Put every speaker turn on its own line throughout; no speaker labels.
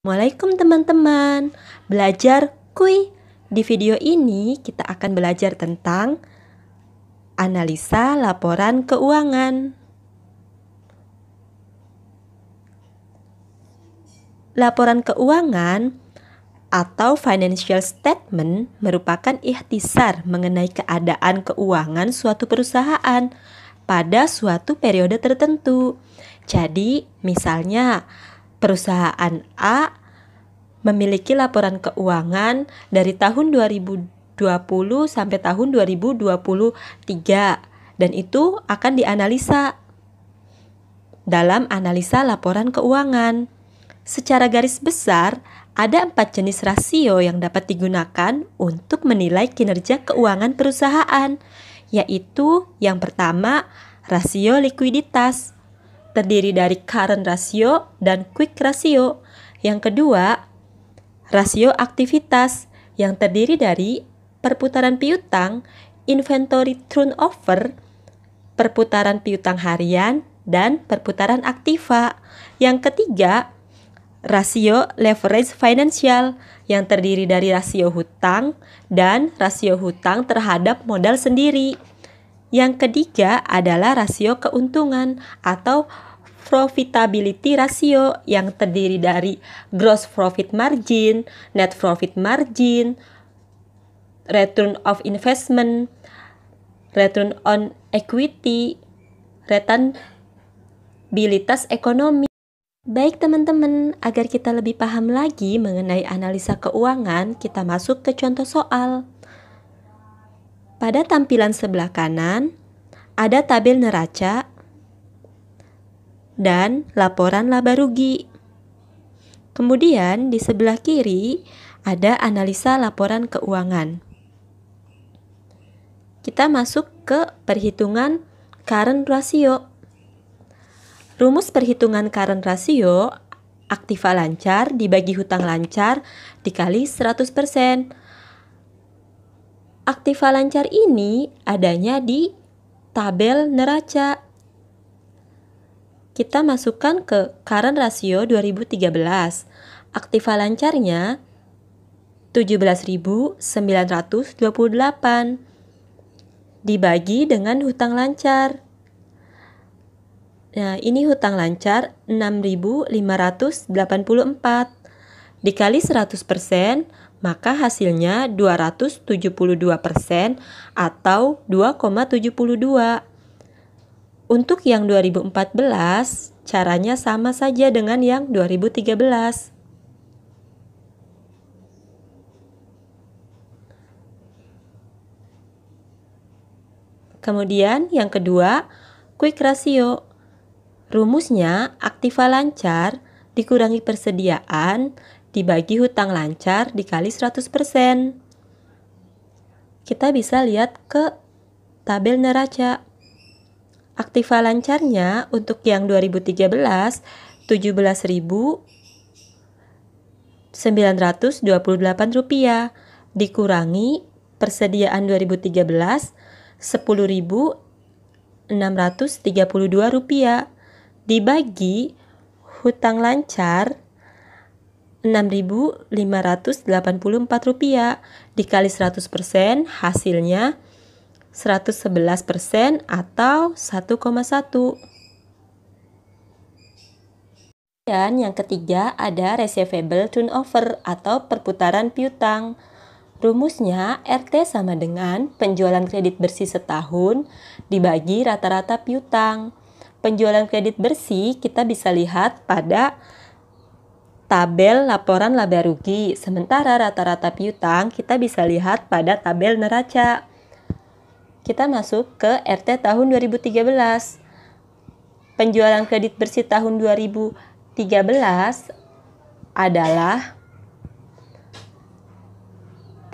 Assalamualaikum teman-teman. Belajar kui. Di video ini kita akan belajar tentang analisa laporan keuangan. Laporan keuangan atau financial statement merupakan ikhtisar mengenai keadaan keuangan suatu perusahaan pada suatu periode tertentu. Jadi, misalnya perusahaan A memiliki laporan keuangan dari tahun 2020 sampai tahun 2023 dan itu akan dianalisa dalam analisa laporan keuangan. Secara garis besar, ada 4 jenis rasio yang dapat digunakan untuk menilai kinerja keuangan perusahaan, yaitu yang pertama, rasio likuiditas, terdiri dari current ratio dan quick ratio. Yang kedua, rasio aktivitas yang terdiri dari perputaran piutang, inventory turnover, perputaran piutang harian, dan perputaran aktiva. Yang ketiga, rasio leverage financial yang terdiri dari rasio hutang dan rasio hutang terhadap modal sendiri. Yang ketiga adalah rasio keuntungan atau profitability ratio yang terdiri dari gross profit margin, net profit margin, return of investment, return on equity, rentabilitas ekonomi. Baik teman-teman, agar kita lebih paham lagi mengenai analisa keuangan, kita masuk ke contoh soal. Pada tampilan sebelah kanan, ada tabel neraca dan laporan laba rugi. Kemudian di sebelah kiri ada analisa laporan keuangan. Kita masuk ke perhitungan current ratio. Rumus perhitungan current ratio, aktiva lancar dibagi hutang lancar dikali 100%. Aktiva lancar ini adanya di tabel neraca. Kita masukkan ke current ratio 2013. Aktiva lancarnya 17.928 dibagi dengan hutang lancar. Nah, ini hutang lancar 6.584 dikali 100%, maka hasilnya 272% atau 2,72. Untuk yang 2014, caranya sama saja dengan yang 2013. Kemudian yang kedua, quick ratio. Rumusnya, aktiva lancar dikurangi persediaan dibagi hutang lancar dikali 100%. Kita bisa lihat ke tabel neraca. Aktiva lancarnya untuk yang 2013, 17.928 rupiah dikurangi persediaan 2013, 10.632 rupiah dibagi hutang lancar 6.584 rupiah dikali 100%, hasilnya 111% atau 1,1. Dan yang ketiga ada receivable turnover atau perputaran piutang. Rumusnya RT sama dengan penjualan kredit bersih setahun dibagi rata-rata piutang. Penjualan kredit bersih kita bisa lihat pada tabel laporan laba rugi, sementara rata-rata piutang kita bisa lihat pada tabel neraca. Kita masuk ke RT tahun 2013. Penjualan kredit bersih tahun 2013 adalah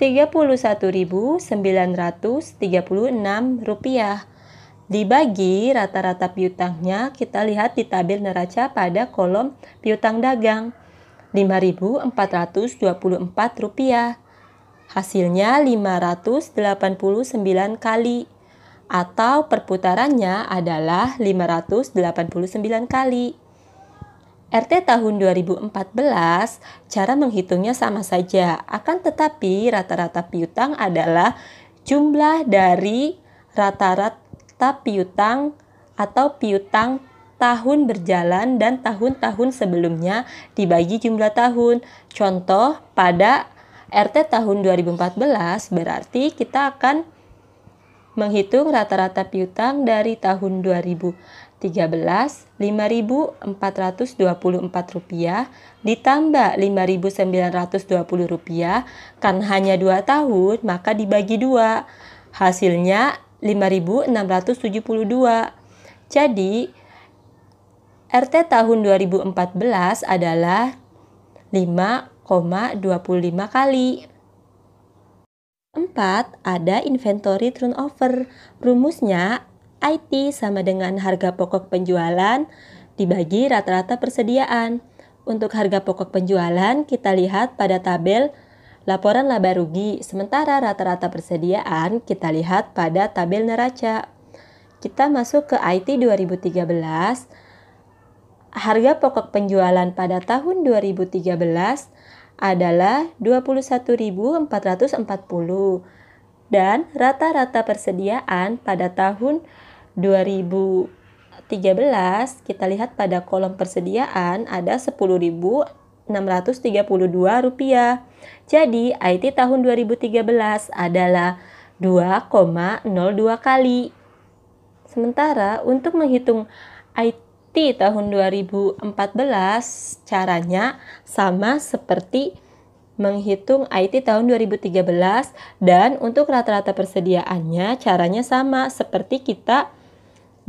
31.936 rupiah. Dibagi rata-rata piutangnya kita lihat di tabel neraca pada kolom piutang dagang 5.424 rupiah. Hasilnya 589 kali atau perputarannya adalah 589 kali. RT tahun 2014, cara menghitungnya sama saja, akan tetapi rata-rata piutang adalah jumlah dari rata-rata piutang atau piutang tahun berjalan dan tahun-tahun sebelumnya dibagi jumlah tahun. Contoh, pada RT tahun 2014 berarti kita akan menghitung rata-rata piutang dari tahun 2013, Rp5.424 ditambah Rp5.920, kan hanya 2 tahun, maka dibagi 2. Hasilnya Rp5.672. Jadi, RT tahun 2014 adalah 5,25 kali. 4. Ada inventory turnover. Rumusnya, IT sama dengan harga pokok penjualan dibagi rata-rata persediaan. Untuk harga pokok penjualan, kita lihat pada tabel laporan laba rugi, sementara rata-rata persediaan kita lihat pada tabel neraca. Kita masuk ke IT 2013. Harga pokok penjualan pada tahun 2013 adalah 21.440 dan rata-rata persediaan pada tahun 2013 kita lihat pada kolom persediaan ada Rp10.632. Jadi IT tahun 2013 adalah 2,02 kali. Sementara untuk menghitung IT tahun 2014 caranya sama seperti menghitung IT tahun 2013 dan untuk rata-rata persediaannya caranya sama seperti kita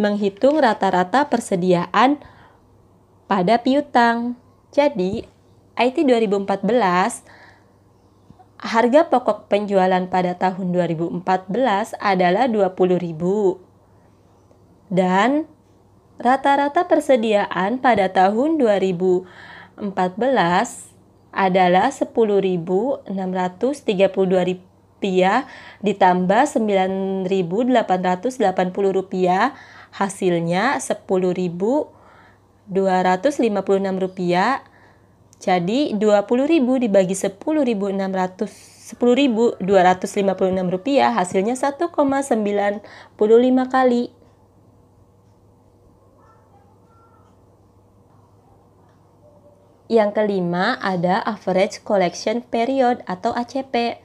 menghitung rata-rata persediaan pada piutang. Jadi IT 2014 harga pokok penjualan pada tahun 2014 adalah Rp20.000 dan rata-rata persediaan pada tahun 2014 adalah Rp10.632 ditambah Rp9.880, hasilnya Rp10.256. Jadi 20.000 dibagi 10.256 rupiah hasilnya 1,95 kali. Yang kelima ada Average Collection Period atau ACP.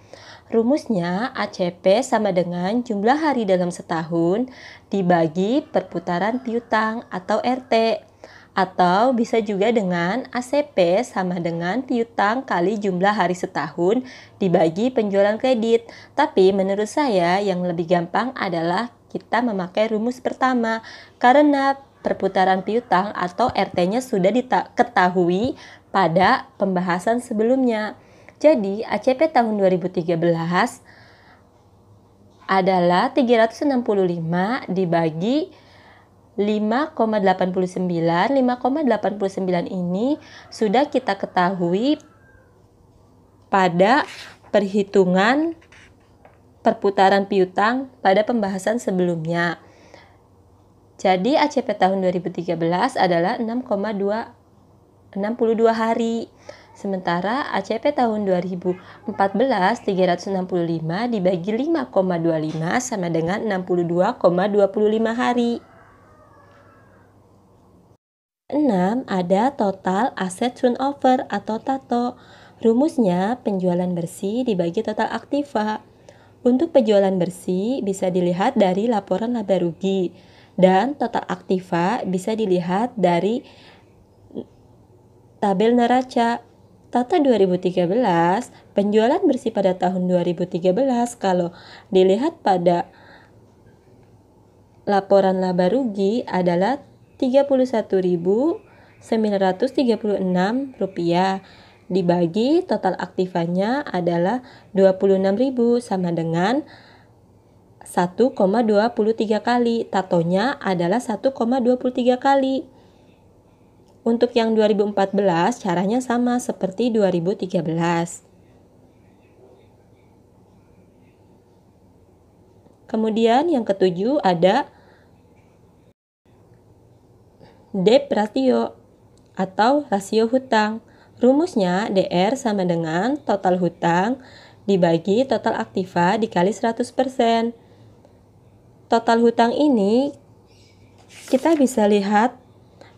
Rumusnya ACP sama dengan jumlah hari dalam setahun dibagi perputaran piutang atau RT. Atau bisa juga dengan ACP sama dengan piutang kali jumlah hari setahun dibagi penjualan kredit. Tapi menurut saya yang lebih gampang adalah kita memakai rumus pertama karena perputaran piutang atau RT-nya sudah diketahui pada pembahasan sebelumnya. Jadi ACP tahun 2013 adalah 365 dibagi 5,89. 5,89 ini sudah kita ketahui pada perhitungan perputaran piutang pada pembahasan sebelumnya. Jadi ACP tahun 2013 adalah 6,62 hari. Sementara ACP tahun 2014 365 dibagi 5,25 sama dengan 62,25 hari. 6. Ada total asset turnover atau TATO. Rumusnya penjualan bersih dibagi total aktiva. Untuk penjualan bersih bisa dilihat dari laporan laba rugi dan total aktiva bisa dilihat dari tabel neraca. Tata 2013, penjualan bersih pada tahun 2013 kalau dilihat pada laporan laba rugi adalah Rp31.936 dibagi total aktivanya adalah 26.000 sama dengan 1,23 kali. Tatonya adalah 1,23 kali. Untuk yang 2014 caranya sama seperti 2013. Kemudian yang ketujuh ada debt ratio atau rasio hutang. Rumusnya DR sama dengan total hutang dibagi total aktiva dikali 100%. Total hutang ini kita bisa lihat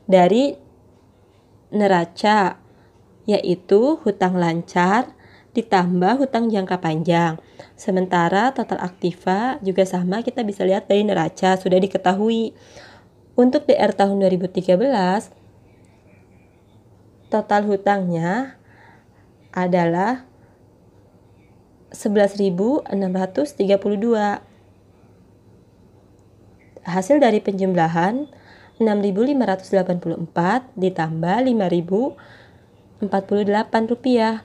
dari neraca, yaitu hutang lancar ditambah hutang jangka panjang. Sementara total aktiva juga sama, kita bisa lihat dari neraca, sudah diketahui. Untuk DR tahun 2013, total hutangnya adalah 11.632. Hasil dari penjumlahan 6.584 ditambah 5.048 rupiah.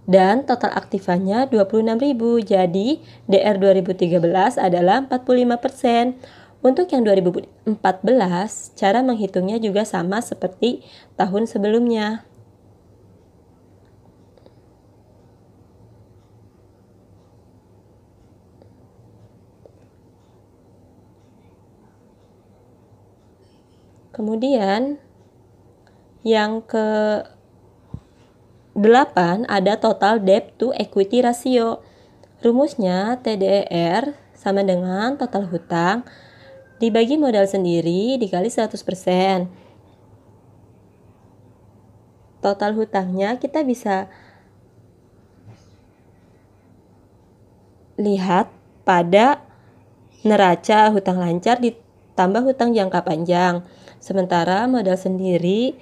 Dan total aktivanya 26.000. Jadi DR 2013 adalah 45%. Untuk yang 2014, cara menghitungnya juga sama seperti tahun sebelumnya. Kemudian yang ke-8 ada total debt to equity ratio. Rumusnya TDER sama dengan total hutang dibagi modal sendiri dikali 100%. Total hutangnya kita bisa lihat pada neraca hutang lancar ditambah hutang jangka panjang. Sementara modal sendiri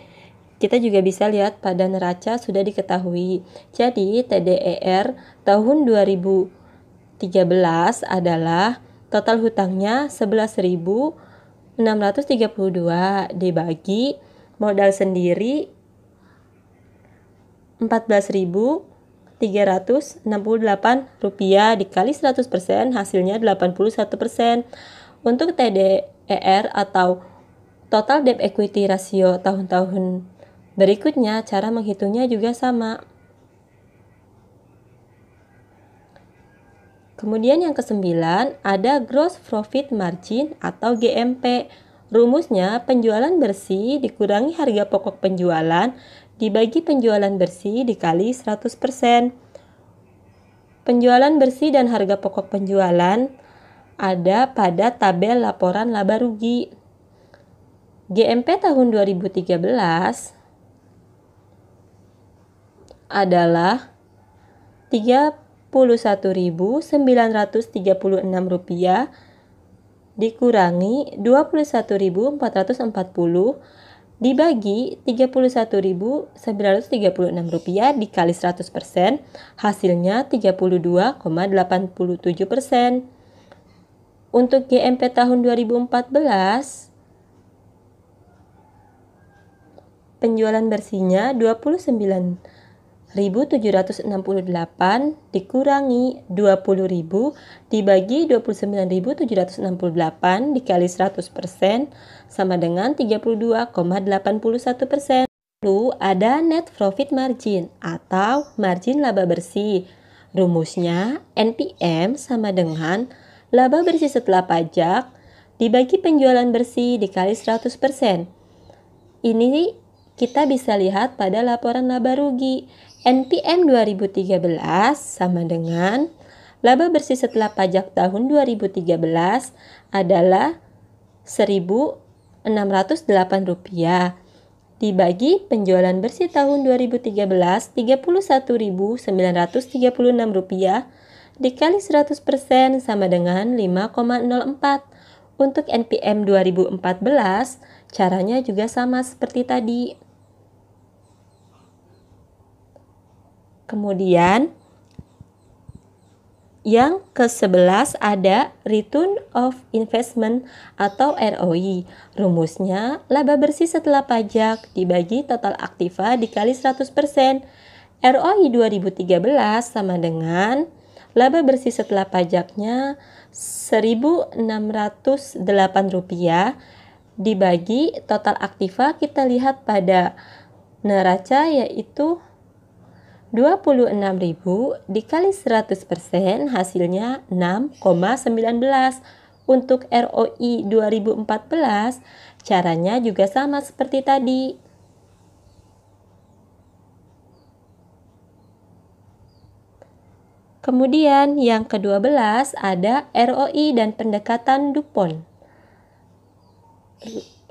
kita juga bisa lihat pada neraca sudah diketahui. Jadi TDER tahun 2013 adalah total hutangnya 11.632 dibagi modal sendiri 14.368 rupiah dikali 100%, hasilnya 81%. Untuk TDER atau total debt equity ratio tahun-tahun berikutnya, cara menghitungnya juga sama. Kemudian yang ke-9 ada gross profit margin atau GMP. Rumusnya penjualan bersih dikurangi harga pokok penjualan dibagi penjualan bersih dikali 100%. Penjualan bersih dan harga pokok penjualan ada pada tabel laporan laba rugi. GMP tahun 2013 adalah 31.936 rupiah dikurangi 21.440 dibagi 31.936 rupiah dikali 100%, hasilnya 32,87%. Untuk GMP tahun 2014, penjualan bersihnya 29.768 dikurangi 20.000 dibagi 29.768 dikali 100% sama dengan 32,81%. Lalu ada net profit margin atau margin laba bersih. Rumusnya NPM sama dengan laba bersih setelah pajak dibagi penjualan bersih dikali 100%. Ini kita bisa lihat pada laporan laba rugi. NPM 2013 sama dengan laba bersih setelah pajak tahun 2013 adalah 1.608 rupiah dibagi penjualan bersih tahun 2013 31.936 rupiah dikali 100% sama dengan 5,04. Untuk NPM 2014 caranya juga sama seperti tadi. Kemudian yang ke-11 ada Return of Investment atau ROI. Rumusnya laba bersih setelah pajak dibagi total aktiva dikali 100%. ROI 2013 sama dengan laba bersih setelah pajaknya 1.608 rupiah dibagi total aktiva, kita lihat pada neraca yaitu 26.000 dikali 100%, hasilnya 6,19. Untuk ROI 2014 caranya juga sama seperti tadi. Kemudian yang ke-12 ada ROI dan pendekatan DuPont.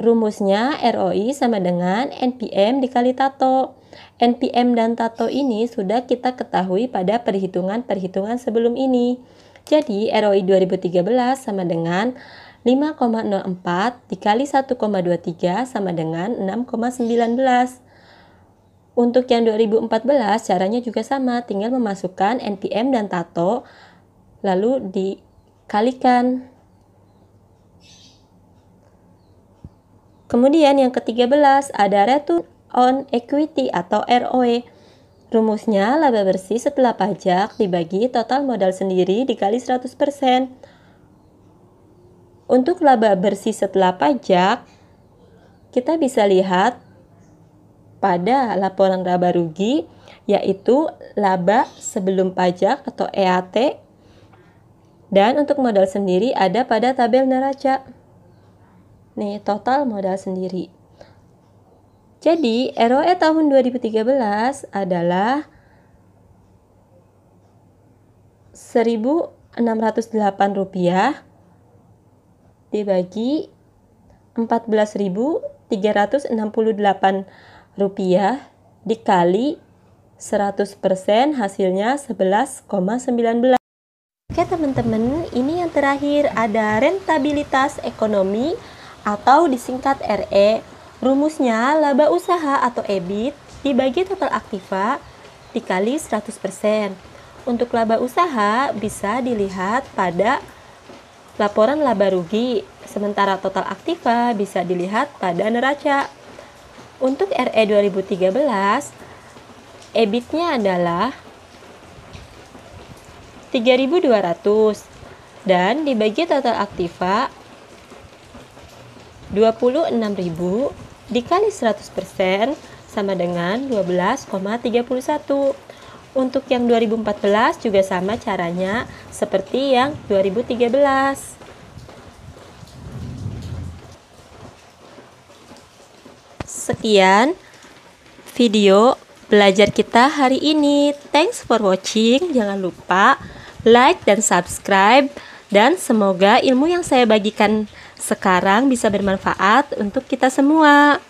Rumusnya ROI sama dengan NPM dikali Tato. NPM dan Tato ini sudah kita ketahui pada perhitungan-perhitungan sebelum ini. Jadi ROI 2013 sama dengan 5,04 dikali 1,23 sama dengan 6,19. Untuk yang 2014 caranya juga sama, tinggal memasukkan NPM dan Tato lalu dikalikan. Kemudian yang ke-13 ada Return on Equity atau ROE. Rumusnya laba bersih setelah pajak dibagi total modal sendiri dikali 100%. Untuk laba bersih setelah pajak, kita bisa lihat pada laporan laba rugi, yaitu laba sebelum pajak atau EAT, dan untuk modal sendiri ada pada tabel neraca. Nih, total modal sendiri. Jadi, ROE tahun 2013 adalah Rp1.608 dibagi 14.368 rupiah dikali 100% hasilnya 11,19. Oke teman-teman, ini yang terakhir ada rentabilitas ekonomi atau disingkat RE. Rumusnya laba usaha atau EBIT dibagi total aktiva dikali 100%. Untuk laba usaha bisa dilihat pada laporan laba rugi, sementara total aktiva bisa dilihat pada neraca. Untuk RE 2013, EBIT-nya adalah 3.200 dan dibagi total aktiva 26.000 dikali 100% sama dengan 12,31. Untuk yang 2014 juga sama caranya seperti yang 2013. Sekian video belajar kita hari ini. Thanks for watching. Jangan lupa like dan subscribe. Dan semoga ilmu yang saya bagikan sekarang bisa bermanfaat untuk kita semua.